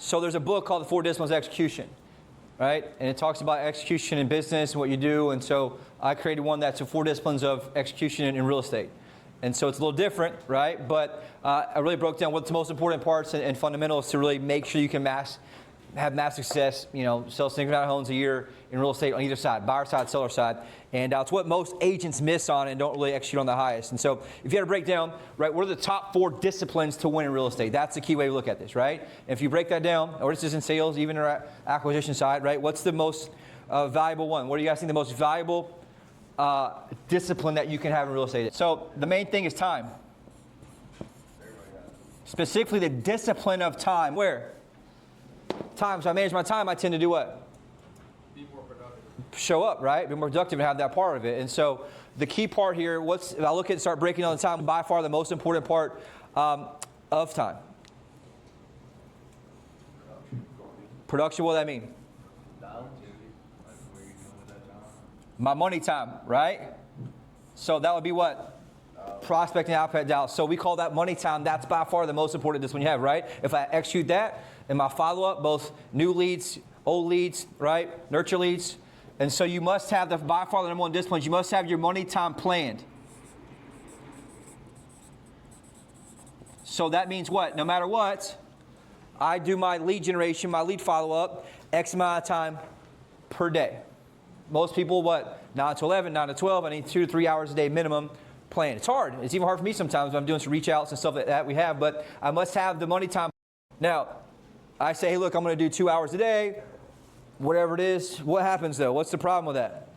So there's a book called The 4 Disciplines of Execution, right? And it talks about execution in business and what you do. And so I created one that's the 4 Disciplines of Execution in real estate. And so it's a little different, right? But I really broke down what's the most important parts and fundamentals to really make sure you can have mass success, sell single amount of homes a year in real estate on either side, buyer side, seller side. And it's what most agents miss on and don't really execute on the highest. And so if you had to break down, right, what are the top 4 disciplines to win in real estate? That's the key way to look at this, right? And if you break that down, or this is in sales, even our acquisition side, right, what's the most valuable one? What do you guys think the most valuable discipline that you can have in real estate? So the main thing is time. Specifically the discipline of time. Where? Time. So I manage my time, I tend to do what? Be more productive. Show up, right? Be more productive and have that part of it. And so the key part here, if I look at and start breaking down the time, by far the most important part of time. Production, what does that mean? My money time, right? So that would be what? Prospecting, output, doubt. So we call that money time. That's by far the most important discipline you have, right? If I execute that in my follow-up, both new leads, old leads, right? Nurture leads. And so you must have by far the number one discipline. You must have your money time planned. So that means what? No matter what, I do my lead generation, my lead follow-up, X amount of time per day. Most people, what? 9 to 11, 9 to 12. I need 2 to 3 hours a day minimum plan. It's hard. It's even hard for me sometimes when I'm doing some reach outs and stuff like that we have, but I must have the money time. Now, I say, hey, look, I'm going to do 2 hours a day, whatever it is. What happens, though? What's the problem with that?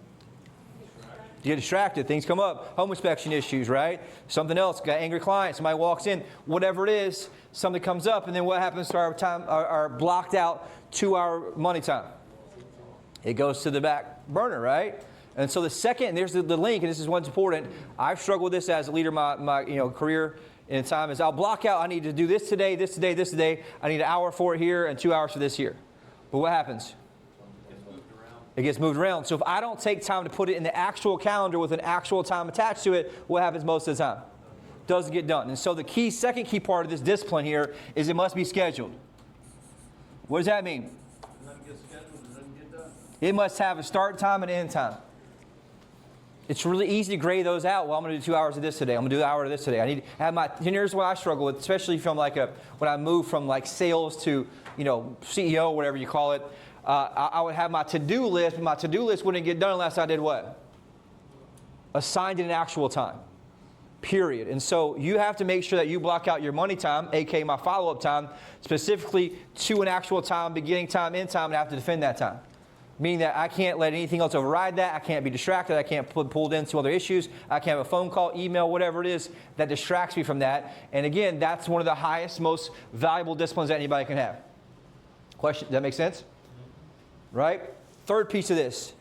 You get distracted. Things come up. Home inspection issues, right? Something else. Got angry client. Somebody walks in. Whatever it is, something comes up, and then what happens to our time, our blocked out 2-hour money time? It goes to the back burner, right? And so the second, and there's the link, and this is what's important. I've struggled with this as a leader of my career in time, is I'll block out, I need to do this today, this today, this today. I need an hour for it here and 2 hours for this here. But what happens? It gets moved around. So if I don't take time to put it in the actual calendar with an actual time attached to it, what happens most of the time? Doesn't get done. And so the second key part of this discipline here is it must be scheduled. What does that mean? It doesn't get scheduled, it doesn't get done. It must have a start time and end time. It's really easy to grade those out. Well, I'm going to do 2 hours of this today. I'm going to do an hour of this today. I need to have my. And here's what I struggle with, especially from when I moved from sales to CEO, whatever you call it. I would have my to-do list, but my to-do list wouldn't get done unless I did what? Assigned an actual time. Period. And so you have to make sure that you block out your money time, aka my follow-up time, specifically to an actual time, beginning time, end time, and I have to defend that time. Meaning that I can't let anything else override that. I can't be distracted. I can't be pulled into other issues. I can't have a phone call, email, whatever it is that distracts me from that. And again, that's one of the highest, most valuable disciplines that anybody can have. Question, does that make sense? Right? Third piece of this.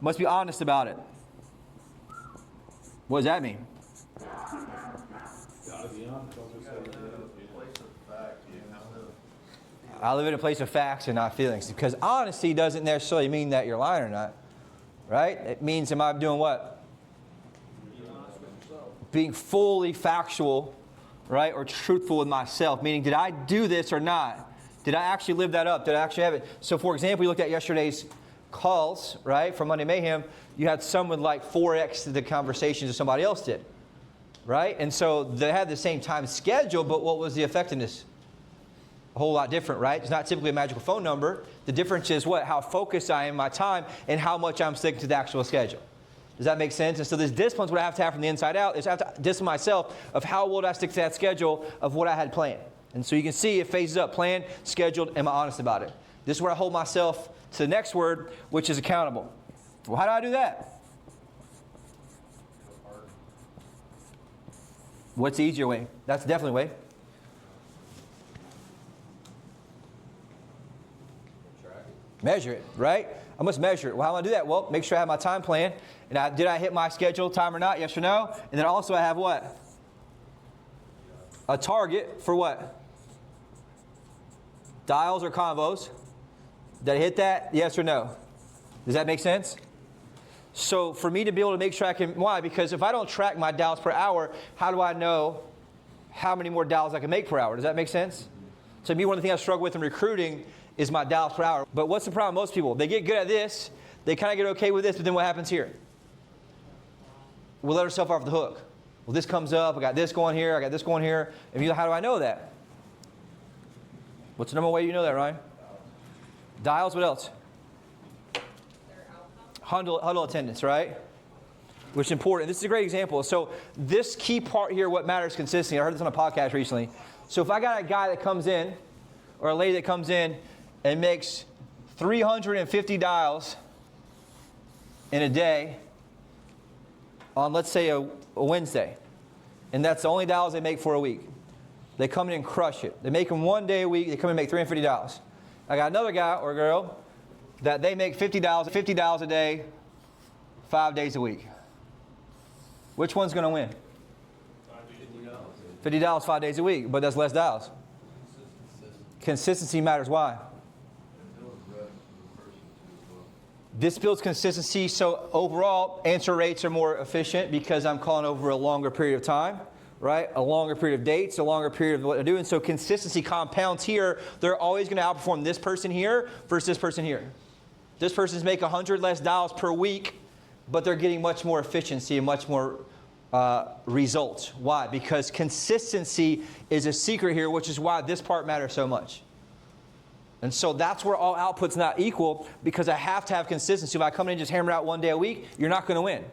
Must be honest about it. What does that mean? Gotta be honest. I live in a place of facts and not feelings. Because honesty doesn't necessarily mean that you're lying or not. Right? It means, am I doing what? Being fully factual, right? Or truthful with myself. Meaning, did I do this or not? Did I actually live that up? Did I actually have it? So, for example, we looked at yesterday's calls, right? From Monday Mayhem. You had some with 4x the conversations that somebody else did. Right? And so they had the same time schedule, but what was the effectiveness? A whole lot different, right? It's not typically a magical phone number. The difference is what? How focused I am my time and how much I'm sticking to the actual schedule. Does that make sense? And so this discipline is what I have to have from the inside out. Is I have to discipline myself of how well I stick to that schedule of what I had planned. And so you can see it phases up. Planned, scheduled, am I honest about it? This is where I hold myself to the next word, which is accountable. Well, how do I do that? What's the easier way? That's definitely a way. Measure it, right? I must measure it. Well, how do I do that? Well, make sure I have my time plan. And did I hit my scheduled time or not? Yes or no? And then also I have what? A target for what? Dials or convos. Did I hit that? Yes or no? Does that make sense? So for me to be able to make sure I can, why? Because if I don't track my dials per hour, how do I know how many more dials I can make per hour. Does that make sense? So me, one of the things I struggle with in recruiting is my dials per hour. But what's the problem with most people? They get good at this, they kind of get okay with this, but then what happens here? We'll let ourselves off the hook. Well, this comes up, I got this going here, I got this going here. And how do I know that? What's the number one way you know that, Ryan? Dials, what else? Huddle attendance, right? Which is important. This is a great example. So this key part here, what matters consistency. I heard this on a podcast recently. So if I got a guy that comes in, or a lady that comes in and makes 350 dials in a day on, let's say, a Wednesday, and that's the only dials they make for a week. They come in and crush it. They make them one day a week. They come in and make 350 dials. I got another guy or girl that they make 50 dials a day, 5 days a week. Which one's going to win? 50 dials 5 days a week, but that's less dials. Consistency matters. Why? This builds consistency, so overall answer rates are more efficient because I'm calling over a longer period of time, right? A longer period of dates, a longer period of what they're doing. So consistency compounds here. They're always going to outperform this person here versus this person here. This person's making 100 less dials per week, but they're getting much more efficiency and much more results. Why? Because consistency is a secret here, which is why this part matters so much. And so that's where all output's not equal, because I have to have consistency. If I come in and just hammer out one day a week, you're not going to win.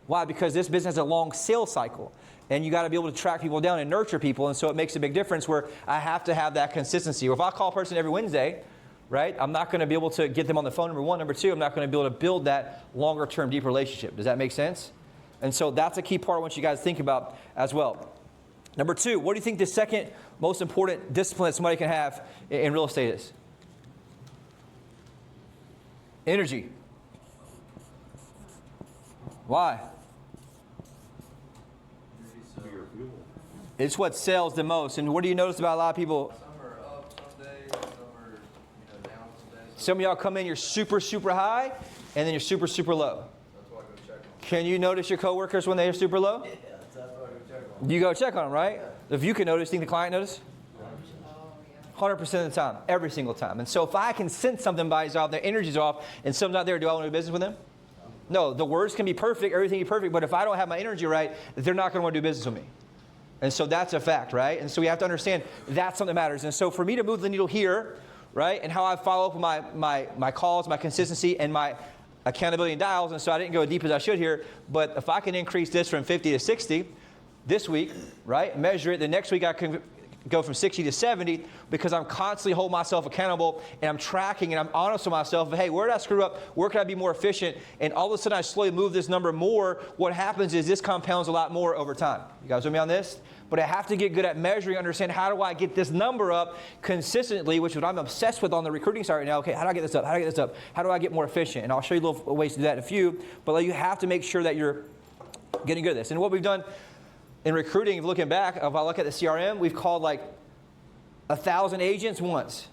Why? Because this business has a long sales cycle. And you got to be able to track people down and nurture people. And so it makes a big difference where I have to have that consistency. Or if I call a person every Wednesday, right, I'm not going to be able to get them on the phone, number one. Number two, I'm not going to be able to build that longer term, deep relationship. Does that make sense? And so that's a key part I want you guys to think about as well. Number two, what do you think the second most important discipline that somebody can have in real estate is? Energy. Why? It's what sells the most. And what do you notice about a lot of people? Some are up some days, some are down some days. Some of y'all come in, you're super, super high, and then you're super, super low. That's why I go check on them. Can you notice your coworkers when they are super low? Yeah, that's why I go check on them. You go check on them, right? If you can notice, think the client notice? 100% of the time, every single time. And so if I can sense somebody's off, their energy's off, and someone's not there, do I want to do business with them? No, the words can be perfect, everything can be perfect, but if I don't have my energy right, they're not going to want to do business with me. And so that's a fact, right? And so we have to understand that's something that matters. And so for me to move the needle here, right, and how I follow up with my calls, my consistency, and my accountability and dials, and so I didn't go as deep as I should here, but if I can increase this from 50 to 60 this week, right, measure it, the next week I can go from 60 to 70 because I'm constantly holding myself accountable and I'm tracking and I'm honest with myself. Hey, where did I screw up? Where can I be more efficient? And all of a sudden I slowly move this number more. What happens is this compounds a lot more over time. You guys with me on this? But I have to get good at measuring, understand how do I get this number up consistently, which is what I'm obsessed with on the recruiting side right now. Okay, how do I get this up? How do I get this up? How do I get more efficient? And I'll show you little ways to do that in a few. But you have to make sure that you're getting good at this. And what we've done in recruiting, looking back, if I look at the CRM, we've called like 1,000 agents once.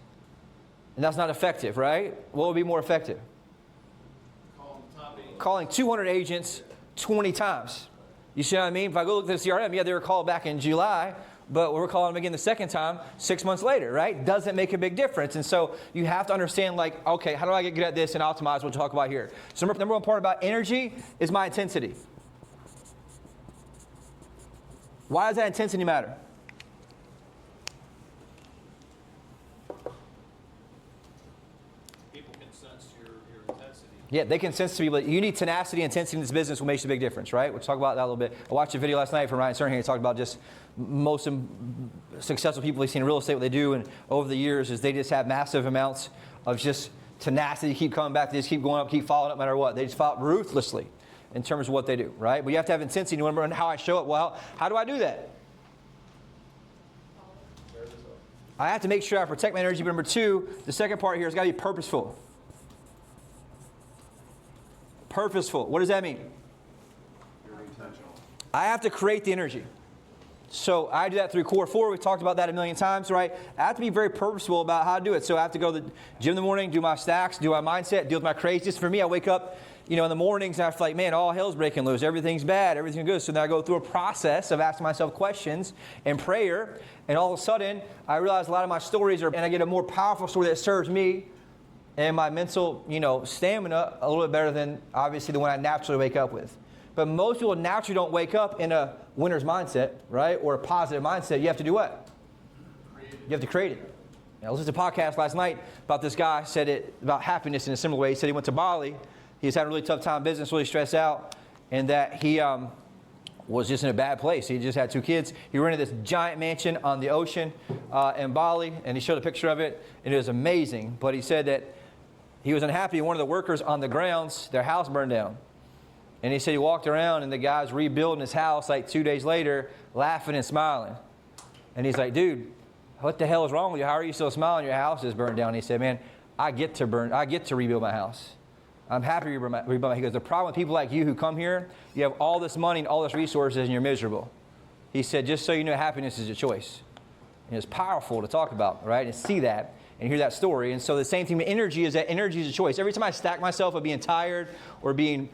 And that's not effective, right? What would be more effective? Calling 200 agents 20 times. You see what I mean? If I go look at the CRM, yeah, they were called back in July, but we're calling them again the second time 6 months later, right? Doesn't make a big difference. And so you have to understand, like, okay, how do I get good at this and optimize what we'll talk about here? So number one part about energy is my intensity. Why does that intensity matter? People can sense your intensity. Yeah, they can sense to people. You need tenacity and intensity in this business, what makes a big difference, right? We'll talk about that a little bit. I watched a video last night from Ryan Stern here. He talked about just most successful people he's seen in real estate, what they do, and over the years is they just have massive amounts of just tenacity, keep coming back, they just keep going up, keep following up no matter what. They just follow up ruthlessly in terms of what they do, right? But you have to have intensity. You remember how I show it? Well, how do I do that? I have to make sure I protect my energy. But number two, the second part here has got to be purposeful. Purposeful. What does that mean? You're intentional. I have to create the energy. So I do that through Core 4. We've talked about that a million times, right? I have to be very purposeful about how to do it. So I have to go to the gym in the morning, do my stacks, do my mindset, deal with my craziness. For me, I wake up in the mornings, I feel like, man, all hell's breaking loose. Everything's bad. Everything's good. So then I go through a process of asking myself questions and prayer. And all of a sudden, I realize a lot of my stories and I get a more powerful story that serves me and my mental, stamina a little bit better than, obviously, the one I naturally wake up with. But most people naturally don't wake up in a winner's mindset, right? Or a positive mindset. You have to do what? You have to create it. I listened to a podcast last night about this guy, said it about happiness in a similar way. He said he went to Bali. He was having a really tough time in business, really stressed out, and that he was just in a bad place. He just had 2 kids. He rented this giant mansion on the ocean in Bali, and he showed a picture of it, and it was amazing. But he said that he was unhappy. One of the workers on the grounds, their house burned down. And he said he walked around, and the guy's rebuilding his house like 2 days later, laughing and smiling. And he's like, dude, what the hell is wrong with you? How are you still smiling? Your house is burned down. And he said, man, I get to rebuild my house. I'm happy to rebuild my house. He goes, the problem with people like you who come here, you have all this money and all this resources, and you're miserable. He said, just so you know, happiness is a choice. And it's powerful to talk about, right? And see that and hear that story. And so the same thing with energy is that energy is a choice. Every time I stack myself of being tired or being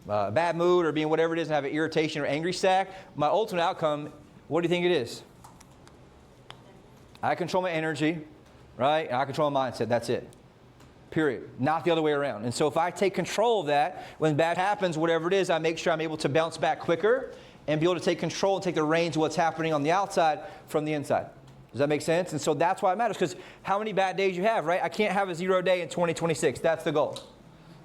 bad mood or being whatever it is and have an irritation or angry stack, my ultimate outcome, what do you think it is? I control my energy, right? And I control my mindset. That's it. Period. Not the other way around. And so if I take control of that, when bad happens, whatever it is, I make sure I'm able to bounce back quicker and be able to take control and take the reins of what's happening on the outside from the inside. Does that make sense? And so that's why it matters, because how many bad days you have, right? I can't have a 0 day in 2026. That's the goal.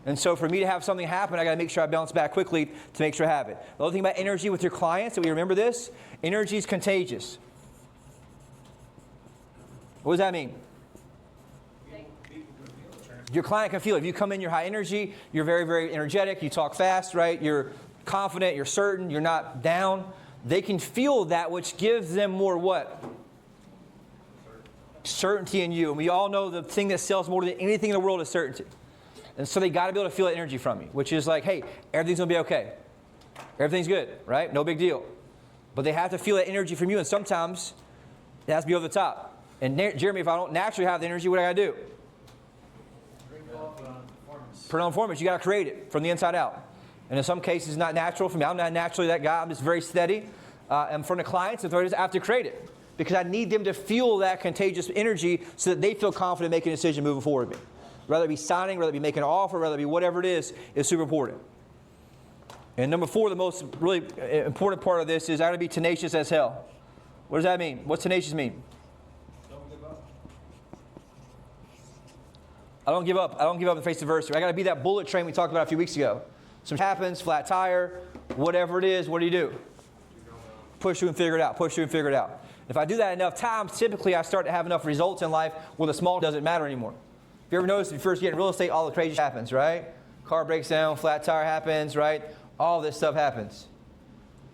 And so for me to have something happen, I got to make sure I bounce back quickly to make sure I have it. The other thing about energy with your clients, that we remember this, energy is contagious. What does that mean? Your client can feel it. If you come in, you're high energy, you're very, very energetic, you talk fast, right? You're confident, you're certain, you're not down. They can feel that, which gives them more what? Certainty in you. And we all know the thing that sells more than anything in the world is certainty. And so they got to be able to feel that energy from you, which is like, hey, everything's going to be okay. Everything's good, right? No big deal. But they have to feel that energy from you, and sometimes it has to be over the top. And Jeremy, if I don't naturally have the energy, what do I got to do? Put on performance. You got to create it from the inside out. And in some cases, it's not natural for me. I'm not naturally that guy. I'm just very steady. In front of clients and authorities, I have to create it because I need them to feel that contagious energy so that they feel confident making a decision moving forward with me. Whether it be signing, whether it be making an offer, whether it be whatever it is super important. And number 4, the most really important part of this is I got to be tenacious as hell. What does that mean? What's tenacious mean? I don't give up. I don't give up in the face of adversity. I got to be that bullet train we talked about a few weeks ago. Something happens, flat tire, whatever it is, what do? Push through and figure it out. Push through and figure it out. If I do that enough times, typically I start to have enough results in life where the small doesn't matter anymore. If you ever notice, if you first get in real estate, all the crazy happens, right? Car breaks down, flat tire happens, right? All this stuff happens.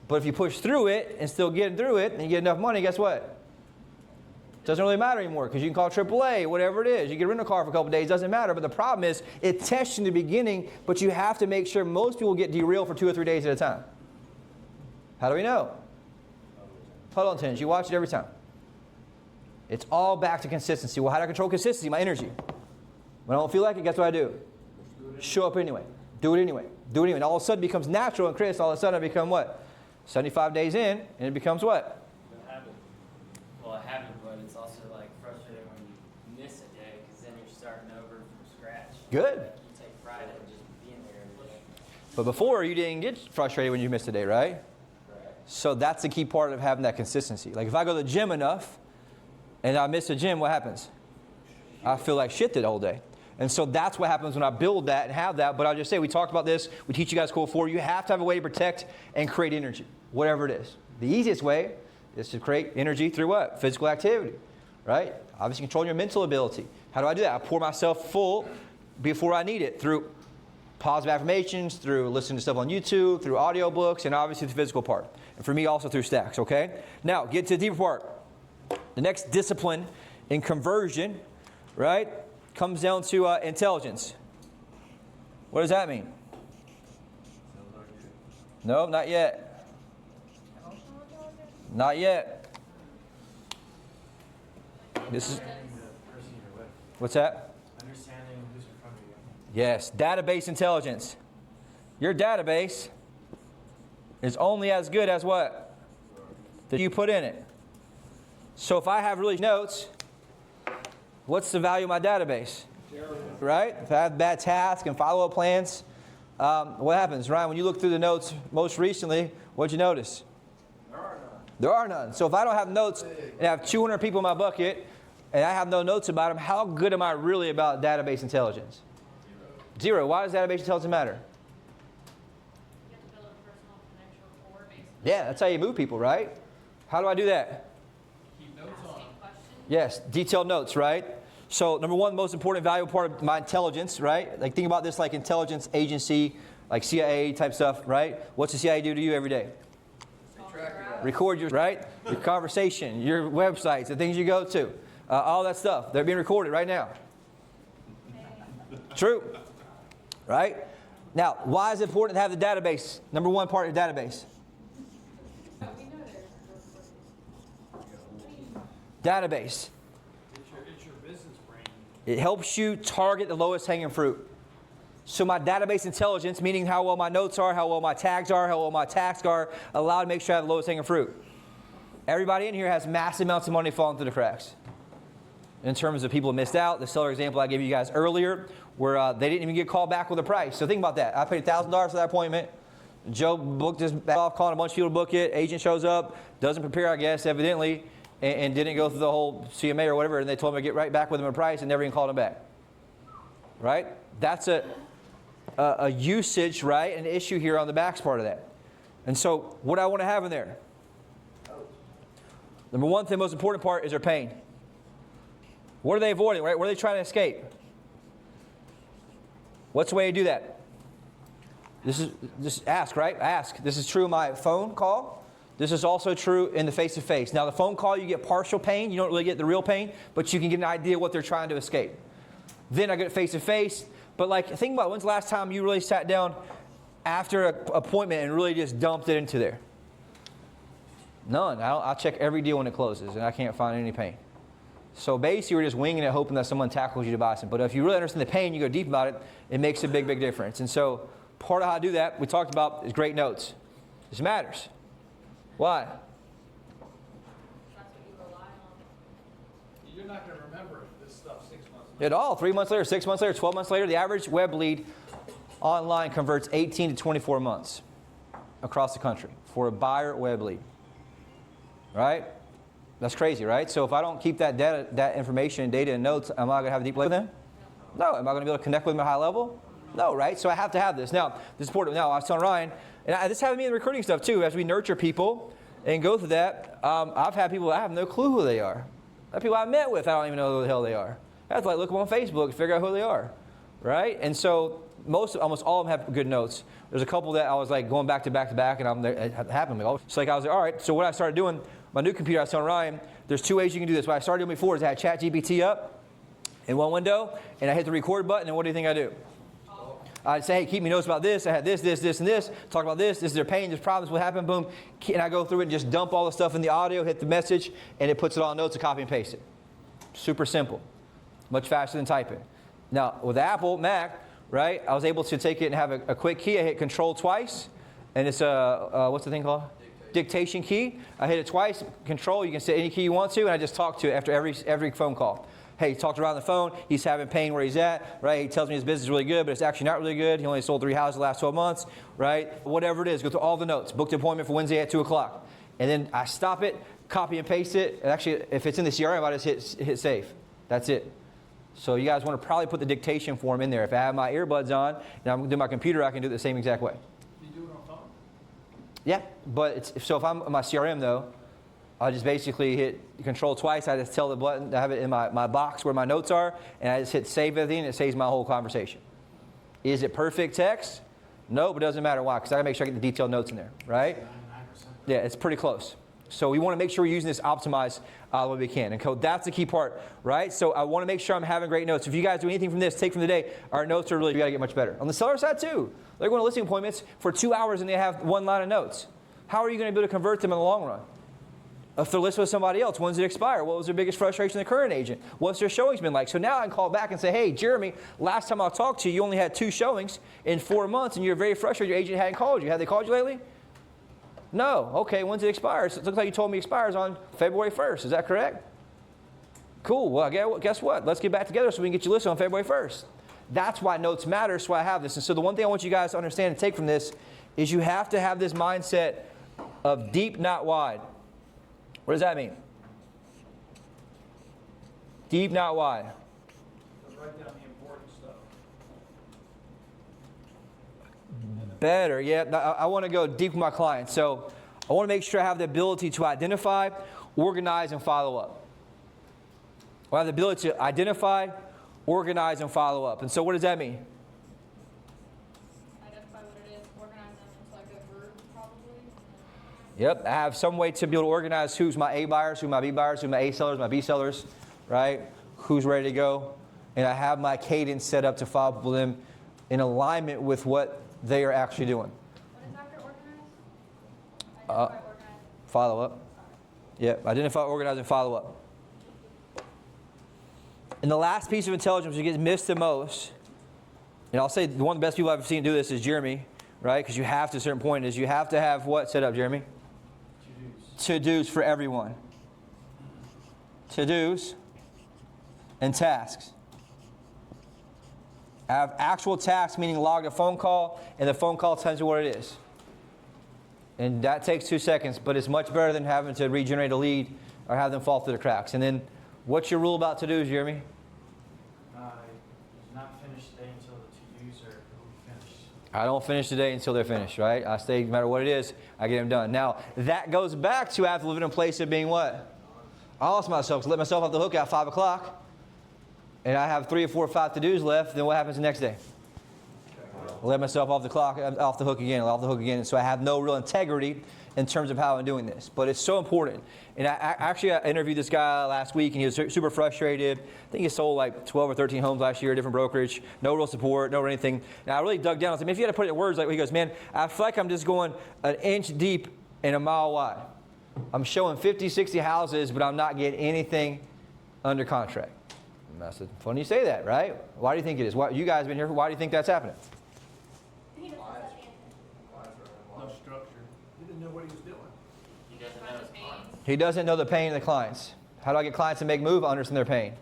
But if you push through it and still get through it and you get enough money, guess what? It doesn't really matter anymore because you can call AAA, whatever it is. You can rent a car for a couple of days, doesn't matter. But the problem is it tests you in the beginning, but you have to make sure most people get derailed for 2 or 3 days at a time. How do we know? Huddle attendance. You watch it every time. It's all back to consistency. Well, how do I control consistency? My energy. When I don't feel like it, guess what I do? Show up anyway. Do it anyway. Do it anyway. And all of a sudden it becomes natural. And Chris, all of a sudden I become what? 75 days in, and it becomes what? Well, a habit, but it's also like frustrating when you miss a day because then you're starting over from scratch. Good. You take pride in just being there every day. But before, you didn't get frustrated when you missed a day, right? So that's the key part of having that consistency. Like if I go to the gym enough and I miss a gym, what happens? I feel like shit the whole day. And so that's what happens when I build that and have that. But I'll just say, we talked about this. We teach you guys Core 4. You have to have a way to protect and create energy, whatever it is. The easiest way is to create energy through what? Physical activity, right? Obviously controlling your mental ability. How do I do that? I pour myself full before I need it through positive affirmations, through listening to stuff on YouTube, through audiobooks, and obviously the physical part. And for me, also through stacks, okay? Now, get to the deeper part. The next discipline in conversion, right, comes down to intelligence. What does that mean? No, not yet. Not yet. This is. What's that? Understanding who's in front of you. Yes, database intelligence. Your database is only as good as what? That you put in it. So if I have really notes, what's the value of my database? Right? If I have bad tasks and follow-up plans, what happens? Ryan, when you look through the notes most recently, what'd you notice? There are none. So if I don't have notes and I have 200 people in my bucket and I have no notes about them, how good am I really about database intelligence? Zero. Why does database intelligence matter? You have to build a personal connection rapport, basically. Yeah, that's how you move people, right? How do I do that? Keep notes on. Asking questions. Yes, detailed notes, right? So number one, most important, valuable part of my intelligence, right? Like think about this like intelligence agency, like CIA type stuff, right? What's the CIA do to you every day? Record your, right? Your conversation, your websites, the things you go to, all that stuff. They're being recorded right now. True, right? Now, why is it important to have the database? Number one part of the database. We know there's Database. It's your business brain. It helps you target the lowest hanging fruit. So my database intelligence, meaning how well my notes are, how well my tags are, how well my tasks are, allow to make sure I have the lowest hanging fruit. Everybody in here has massive amounts of money falling through the cracks. In terms of people who missed out, the seller example I gave you guys earlier, where they didn't even get called back with a price. So think about that. I paid $1,000 for that appointment. Joe booked his back off, calling a bunch of people to book it. Agent shows up, doesn't prepare, I guess, evidently, and didn't go through the whole CMA or whatever, and they told him to get right back with him a price and never even called him back. Right? That's a usage, right, an issue here on the back part of that. And so what I want to have in there, number one thing, most important part is their pain. What are they avoiding, right? What are they trying to escape? What's the way to do that? This is just ask, right? Ask. This is true in my phone call. This is also true in the face-to-face. Now, the phone call, you get partial pain. You don't really get the real pain, but you can get an idea what they're trying to escape. Then I get face-to-face. But like, think about when's the last time you really sat down after an appointment and really just dumped it into there? None. I'll check every deal when it closes, and I can't find any pain. So basically, we're just winging it, hoping that someone tackles you to buy some. But if you really understand the pain, you go deep about it, it makes a big, big difference. And so part of how to do that, we talked about, is great notes. This matters. Why? That's what you rely on. You're not going to remember this stuff 6 months At all. 3 months later, 6 months later, 12 months later, the average web lead online converts 18 to 24 months across the country for a buyer web lead. Right? That's crazy, right? So if I don't keep that data, that information, data, and notes, am I going to have a deep relationship with them? No. Am I going to be able to connect with them at a high level? No, right? So I have to have this. Now, this is important. Now, I was telling Ryan, and this happened to me in the recruiting stuff too, as we nurture people and go through that. I've had people, I have no clue who they are. I have people I met with, I don't even know who the hell they are. I have to look them on Facebook and figure out who they are, right? And so almost all of them have good notes. There's a couple that I was like going back to back to back, and it happened to me. So like I was like, all right. So what I started doing, my new computer, I was telling Ryan, there's 2 ways you can do this. What I started doing before is I had ChatGPT up in one window, and I hit the record button, and what do you think I do? I'd say, hey, keep me notes about this. I had this, and this. Talk about this. This is their pain, there's problems, what happened, boom. And I go through it and just dump all the stuff in the audio, hit the message, and it puts it all in notes and copy and paste it. Super simple. Much faster than typing. Now, with Apple, Mac, right, I was able to take it and have a quick key. I hit Control twice, and it's what's the thing called? Dictation key. I hit it twice, Control. You can set any key you want to, and I just talk to it after every phone call. Hey, he talked around the phone. He's having pain where he's at, right? He tells me his business is really good, but it's actually not really good. He only sold 3 houses the last 12 months, right? Whatever it is, go through all the notes. Booked an appointment for Wednesday at 2 o'clock. And then I stop it, copy and paste it. And actually, if it's in the CRM, I just hit save. That's it. So you guys want to probably put the dictation form in there. If I have my earbuds on and I'm doing my computer, I can do it the same exact way. Do you do it on phone? Yeah, but so if I'm in my CRM though, I just basically hit Control twice. I just tell the button to have it in my box where my notes are, and I just hit save everything, and it saves my whole conversation. Is it perfect text? No, but it doesn't matter. Why? Because I got to make sure I get the detailed notes in there, right? 99%. Yeah, it's pretty close. So we want to make sure we're using this optimized the way we can. And code, that's the key part, right? So I want to make sure I'm having great notes. If you guys do anything from this, take from the day, our notes are really, we got to get much better. On the seller side too. They're going to listing appointments for 2 hours and they have 1 line of notes. How are you going to be able to convert them in the long run? If they're listed with somebody else, when's it expire? What was their biggest frustration with the current agent? What's their showings been like? So now I can call back and say, hey, Jeremy, last time I talked to you, you only had 2 showings in 4 months, and you're very frustrated your agent hadn't called you. Have they called you lately? No. Okay, when's it expire? So it looks like you told me it expires on February 1st. Is that correct? Cool. Well, guess what? Let's get back together so we can get you listed on February 1st. That's why notes matter, so I have this. And so the one thing I want you guys to understand and take from this is you have to have this mindset of deep, not wide. What does that mean? Deep, not wide. Write down the important stuff. Better, yeah. I want to go deep with my clients. So I want to make sure I have the ability to identify, organize, and follow up. I have the ability to identify, organize, and follow up. And so what does that mean? Identify what it is, organize them into like a group, probably. Yep, I have some way to be able to organize who's my A buyers, who's my B buyers, who's my A sellers, my B sellers, right? Who's ready to go. And I have my cadence set up to follow up with them in alignment with what they are actually doing. What is after organize? Identify, organize. Follow up. Yep, identify, organize, and follow up. And the last piece of intelligence that gets missed the most, and I'll say one of the best people I've ever seen do this is Jeremy, right? Because you have to, a certain point is you have to have what set up, Jeremy? To-dos for everyone. To-dos and tasks. I have actual tasks, meaning log a phone call, and the phone call tells you what it is. And that takes 2 seconds, but it's much better than having to regenerate a lead or have them fall through the cracks. And then, what's your rule about to-dos, Jeremy? Not finish the day until the to-dos are finished. I don't finish the day until they're finished, right? I stay, no matter what it is, I get them done. Now, that goes back to I have to live in a place of being what? Honest myself, to let myself off the hook at 5 o'clock, and I have 3 or 4 or 5 to-dos left, then what happens the next day? I let myself off the hook again, and so I have no real integrity in terms of how I'm doing this. But it's so important. And I interviewed this guy last week, and he was super frustrated. I think he sold like 12 or 13 homes last year, different brokerage, no real support, no anything. And I really dug down. I said, man, if you had to put it in words, like he goes, man, I feel like I'm just going an inch deep and a mile wide. I'm showing 50, 60 houses, but I'm not getting anything under contract. And I said, funny you say that, right? Why do you think it is? You guys have been here. Why do you think that's happening? No structure. He didn't know what he was doing. He doesn't know his clients. He doesn't know the pain of the clients. How do I get clients to make a move? I understand their pain.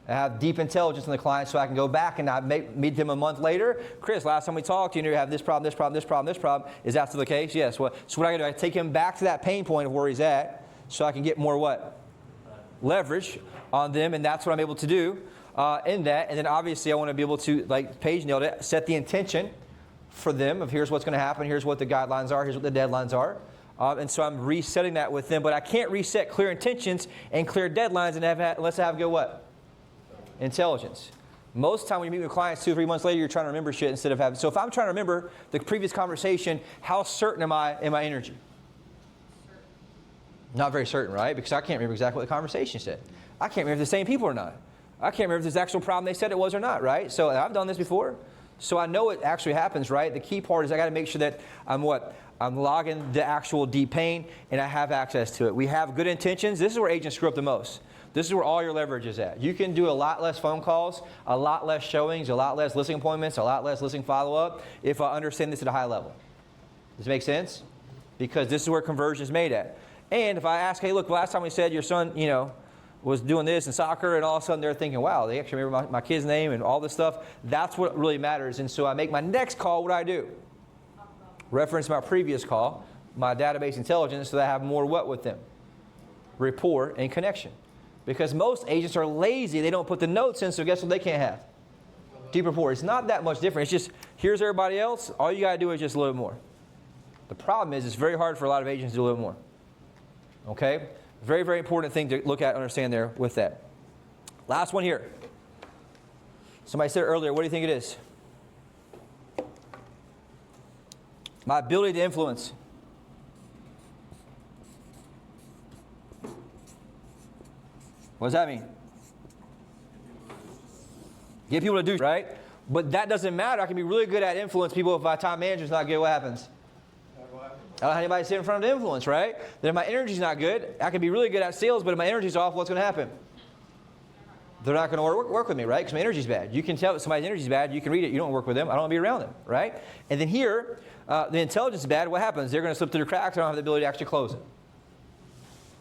I have deep intelligence in the client so I can go back and I meet them a month later. Chris, last time we talked, you have this problem, this problem, this problem, this problem. Is that still the case? Yes. So what I do, I take him back to that pain point of where he's at so I can get more what? Leverage on them, and that's what I'm able to do in that. And then obviously I want to be able to, like Paige nailed it, set the intention for them of here's what's going to happen, here's what the guidelines are, here's what the deadlines are. And so I'm resetting that with them. But I can't reset clear intentions and clear deadlines unless I have good what? Intelligence. Most of the time when you meet with clients 2 or 3 months later, you're trying to remember shit instead of having. So if I'm trying to remember the previous conversation, how certain am I in my energy? Not very certain, right? Because I can't remember exactly what the conversation said. I can't remember if the same people or not. I can't remember if this actual problem they said it was or not, right? So I've done this before. So I know it actually happens, right? The key part is I got to make sure that I'm logging the actual deep pain and I have access to it. We have good intentions. This is where agents screw up the most. This is where all your leverage is at. You can do a lot less phone calls, a lot less showings, a lot less listing appointments, a lot less listing follow-up if I understand this at a high level. Does it make sense? Because this is where conversion is made at. And if I ask, hey, look, last time we said your son, was doing this in soccer, and all of a sudden they're thinking, wow, they actually remember my kid's name and all this stuff. That's what really matters. And so I make my next call, what do I do? Reference my previous call, my database intelligence, so that I have more what with them? Rapport and connection. Because most agents are lazy. They don't put the notes in, so guess what they can't have? Deep rapport. It's not that much different. It's just, here's everybody else. All you got to do is just a little more. The problem is it's very hard for a lot of agents to do a little more. Okay? Very, very important thing to look at and understand there with that. Last one here. Somebody said earlier, what do you think it is? My ability to influence. What does that mean? Get people to do, right? But that doesn't matter. I can be really good at influence people if my time manager's not good. What happens? I don't have anybody sitting in front of the influence, right? Then if my energy's not good, I can be really good at sales, but if my energy's off, what's going to happen? They're not going to work with me, right? Because my energy's bad. You can tell if somebody's energy's bad. You can read it. You don't work with them. I don't want to be around them, right? And then here, the intelligence is bad. What happens? They're going to slip through the cracks. I don't have the ability to actually close it.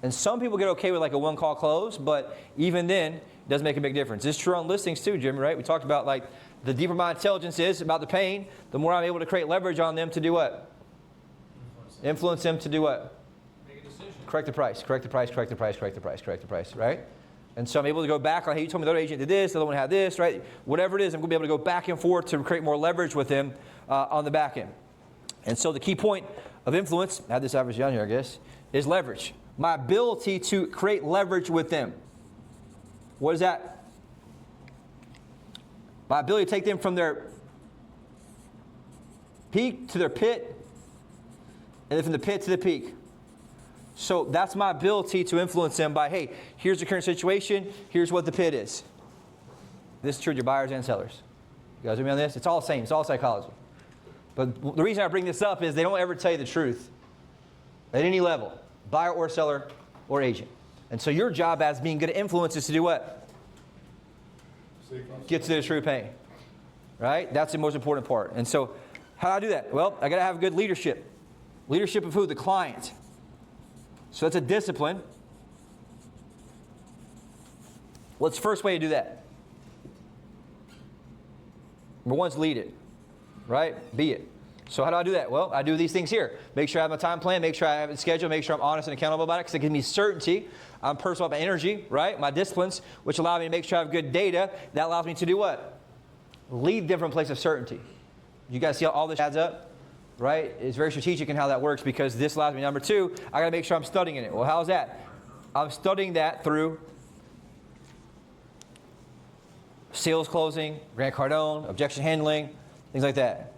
And some people get okay with like a one-call close, but even then, it doesn't make a big difference. This is true on listings too, Jimmy, right? We talked about like the deeper my intelligence is about the pain, the more I'm able to create leverage on them to do what? Influence them to do what? Make a decision. Correct the price, correct the price, correct the price, correct the price, correct the price, right? And so I'm able to go back on, hey, you told me the other agent did this, the other one had this, right? Whatever it is, I'm going to be able to go back and forth to create more leverage with them on the back end. And so the key point of influence, I had this average down here, I guess, is leverage. My ability to create leverage with them. What is that? My ability to take them from their peak to their pit, and then from the pit to the peak. So that's my ability to influence them by, hey, here's the current situation, here's what the pit is. This is true to your buyers and sellers. You guys with me on this? It's all the same, it's all psychology. But the reason I bring this up is they don't ever tell you the truth at any level, buyer or seller or agent. And so your job as being good at influence is to do what? Get to the true pain. Right? That's the most important part. And so how do I do that? Well, I got to have good leadership. Leadership of who? The client. So that's a discipline. What's the first way to do that? Number one is lead it. Right? Be it. So how do I do that? Well, I do these things here. Make sure I have my time plan. Make sure I have it scheduled. Make sure I'm honest and accountable about it because it gives me certainty. I'm personal about my energy, right? My disciplines, which allow me to make sure I have good data. That allows me to do what? Lead them from a place of certainty. You guys see how all this adds up? Right? It's very strategic in how that works because this allows me, number two, I got to make sure I'm studying it. Well, how's that? I'm studying that through sales closing, Grant Cardone, objection handling, things like that.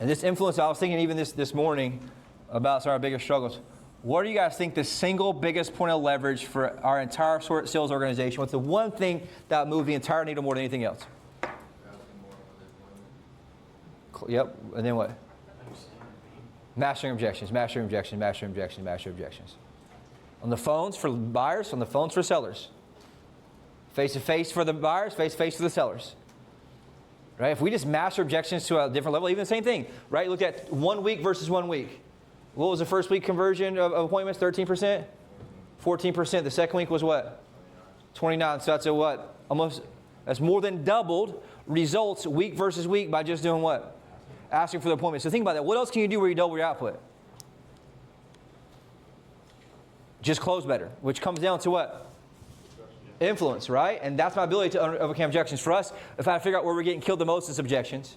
And this influence, I was thinking even this morning about some of our biggest struggles. What do you guys think the single biggest point of leverage for our entire sales organization? What's the one thing that would move the entire needle more than anything else? Yep, and then what? Mastering objections, mastering objections, mastering objections, mastering objections. On the phones for buyers, on the phones for sellers. Face-to-face for the buyers, face-to-face for the sellers. Right? If we just master objections to a different level, even the same thing, right? Look at 1 week versus 1 week. What was the first week conversion of appointments? 13%? 14%. The second week was what? 29. So that's a what? Almost, that's more than doubled results week versus week by just doing what? Asking for the appointment. So think about that. What else can you do where you double your output? Just close better, which comes down to what? Influence, right? And that's my ability to overcome objections. For us, if I figure out where we're getting killed the most, it's objections.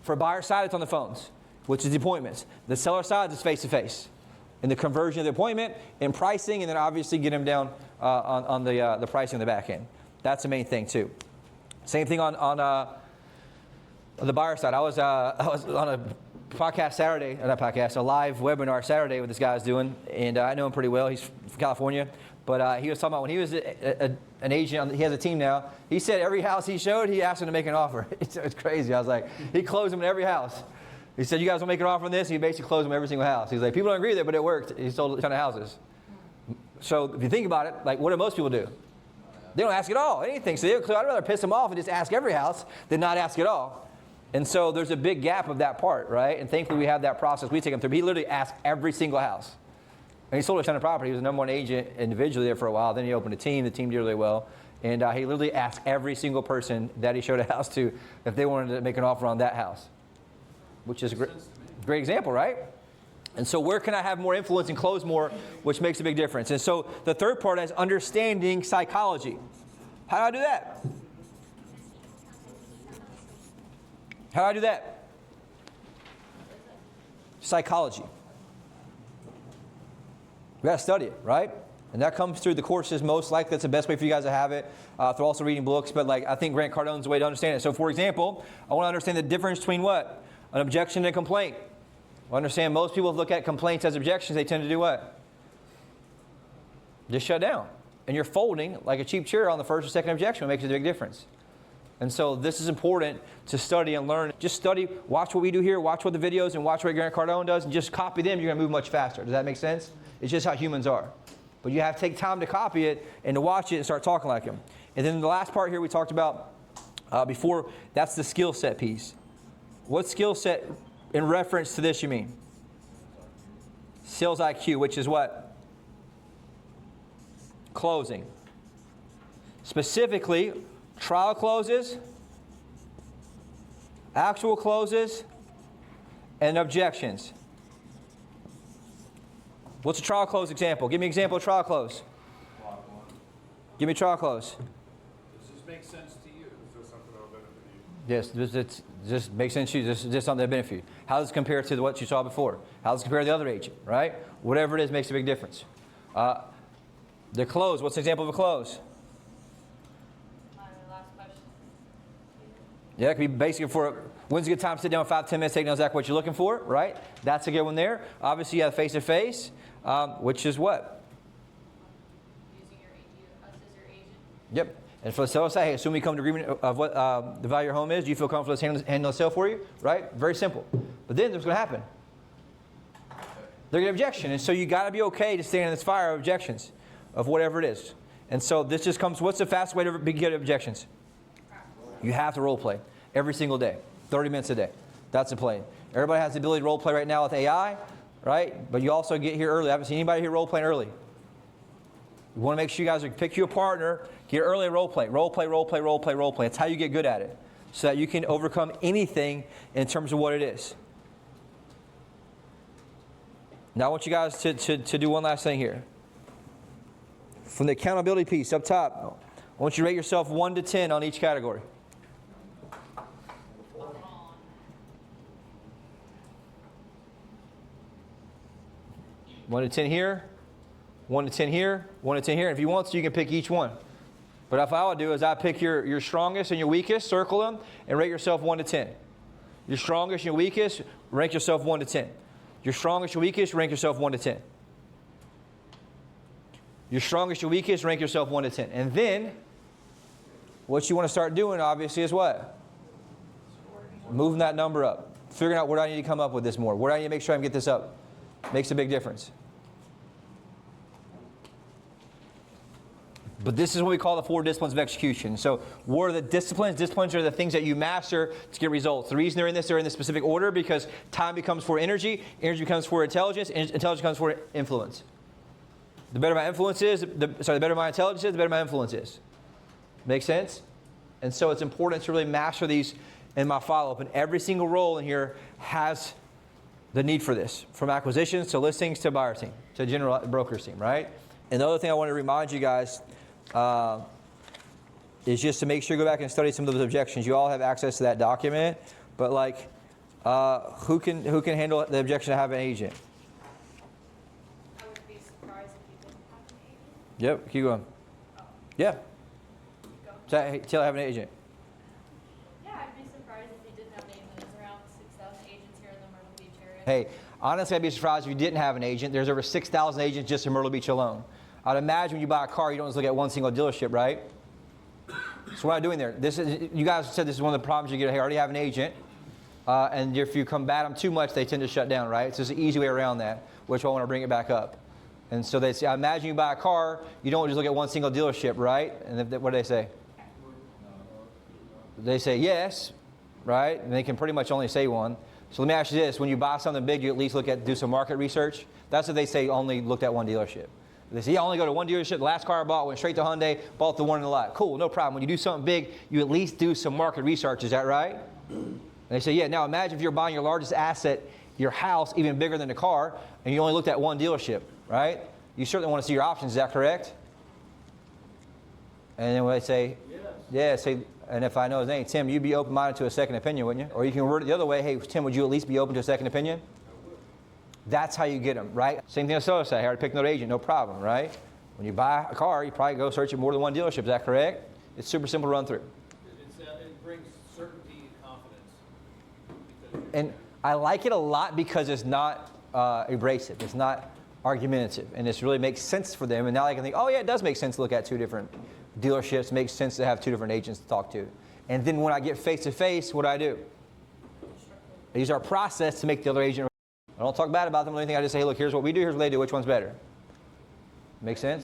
For buyer side, it's on the phones, which is the appointments. The seller side is face-to-face. And the conversion of the appointment and pricing, and then obviously get them down on the pricing on the back end. That's the main thing too. Same thing on the buyer side. I was on a podcast Saturday, not podcast, a live webinar Saturday with this guy is doing, and I know him pretty well. He's from California. But he was talking about when he was an agent, he has a team now. He said every house he showed, he asked them to make an offer. It's crazy. I was like, he closed them in every house. He said, you guys want to make an offer on this? He basically closed them in every single house. He's like, people don't agree with it, but it worked. He sold a ton of houses. So if you think about it, like what do most people do? They don't ask at all, anything. So I'd rather piss them off and just ask every house than not ask at all. And so there's a big gap of that part, right? And thankfully we have that process we take him through. He literally asked every single house. And he sold a ton of property. He was the number one agent individually there for a while. Then he opened a team. The team did really well. And he literally asked every single person that he showed a house to if they wanted to make an offer on that house, which is a great example, right? And so where can I have more influence and close more, which makes a big difference? And so the third part is understanding psychology. How do I do that? How do I do that? Psychology. We got to study it, right? And that comes through the courses most likely. That's the best way for you guys to have it. Through also reading books, but like I think Grant Cardone's the way to understand it. So for example, I want to understand the difference between what? An objection and a complaint. I understand most people look at complaints as objections. They tend to do what? Just shut down. And you're folding like a cheap chair on the first or second objection, which makes a big difference. And so this is important to study and learn. Just study, watch what we do here, watch what the videos, and watch what Grant Cardone does, and just copy them. You're going to move much faster. Does that make sense? It's just how humans are. But you have to take time to copy it and to watch it and start talking like him. And then the last part here we talked about before, that's the skill set piece. What skill set in reference to this you mean? Sales IQ, which is what? Closing. Specifically, trial closes, actual closes, and objections. What's a trial close example? Give me an example of trial close. Give me a trial close. Does this make sense to you? Is this something that'll benefit you? Yes, this makes sense to you. This is something that benefits you. How does it compare to what you saw before? How does it compare to the other agent, right? Whatever it is makes a big difference. The close, what's an example of a close? My last question. Yeah, it could be basically for, when's a good time to sit down 5-10 minutes, take down exactly what you're looking for, right? That's a good one there. Obviously, you have face-to-face, which is what? Using us as your agent. Yep. And for the seller side, hey, assume we come to agreement of what the value of your home is. Do you feel comfortable handling the sale for you? Right? Very simple. But then there's going to happen. They're going to objection. And so you got to be okay to stand in this fire of objections of whatever it is. And so this just comes, what's the fastest way to get objections? You have to role play every single day, 30 minutes a day. That's the play. Everybody has the ability to role play right now with AI, right? But you also get here early. I haven't seen anybody here role playing early. You want to make sure you guys pick you a partner, get early role play. Role play, role play, role play, role play. That's how you get good at it. So that you can overcome anything in terms of what it is. Now I want you guys to do one last thing here. From the accountability piece up top, I want you to rate yourself 1 to 10 on each category. 1 to 10 here, 1 to 10 here, 1 to 10 here. And if you want to, you can pick each one. But if I would do is I pick your strongest and your weakest, circle them, and rate yourself 1 to 10. Your strongest and your weakest, rank yourself 1 to 10. Your strongest, your weakest, rank yourself 1 to 10. Your strongest, your weakest, rank yourself 1 to 10. And then, what you want to start doing, obviously, is what? Moving that number up. Figuring out where do I need to come up with this more. Where do I need to make sure I can get this up? Makes a big difference. But this is what we call the 4 disciplines of execution. So what are the disciplines? Disciplines are the things that you master to get results. The reason they're in this specific order because time becomes for energy, energy becomes for intelligence, intelligence becomes for influence. The better my influence is, the better my intelligence is, the better my influence is. Make sense? And so it's important to really master these in my follow-up. And every single role in here has the need for this, from acquisitions to listings to buyer team, to general broker's team, right? And the other thing I want to remind you guys is just to make sure you go back and study some of those objections. You all have access to that document, but like, who can handle the objection to have an agent? I would be surprised if you didn't have an agent. Yep, keep going. Yeah. Tell I have an agent. Yeah, I'd be surprised if you didn't have an agent. There's around 6,000 agents here in the Myrtle Beach area. Hey, honestly, I'd be surprised if you didn't have an agent. There's over 6,000 agents just in Myrtle Beach alone. I'd imagine when you buy a car, you don't just look at one single dealership, right? So what am I doing there? You guys said this is one of the problems you get. Hey, I already have an agent. And if you combat them too much, they tend to shut down, right? It's just an easy way around that, which I want to bring it back up. And so they say, I imagine you buy a car, you don't just look at one single dealership, right? And what do they say? They say yes, right? And they can pretty much only say one. So let me ask you this. When you buy something big, you at least do some market research. That's what they say, only looked at one dealership. They say, yeah, I only go to one dealership. The last car I bought went straight to Hyundai, bought the one in the lot. Cool, no problem. When you do something big, you at least do some market research. Is that right? And they say, yeah. Now imagine if you're buying your largest asset, your house, even bigger than the car, and you only looked at one dealership, right? You certainly want to see your options. Is that correct? And then when they say, yes. Yeah, and if I know his name, Tim, you'd be open-minded to a second opinion, wouldn't you? Or you can word it the other way. Hey, Tim, would you at least be open to a second opinion? That's how you get them, right? Same thing as seller side. I already picked another agent, no problem, right? When you buy a car, you probably go search at more than one dealership. Is that correct? It's super simple to run through. It brings certainty and confidence. And I like it a lot because it's not abrasive. It's not argumentative. And this really makes sense for them. And now they can think, oh, yeah, it does make sense to look at 2 different dealerships. It makes sense to have 2 different agents to talk to. And then when I get face to face, what do? I use our process to make the other agent. I don't talk bad about them or anything. I just say, hey, look, here's what we do, here's what they do. Which one's better? Make sense?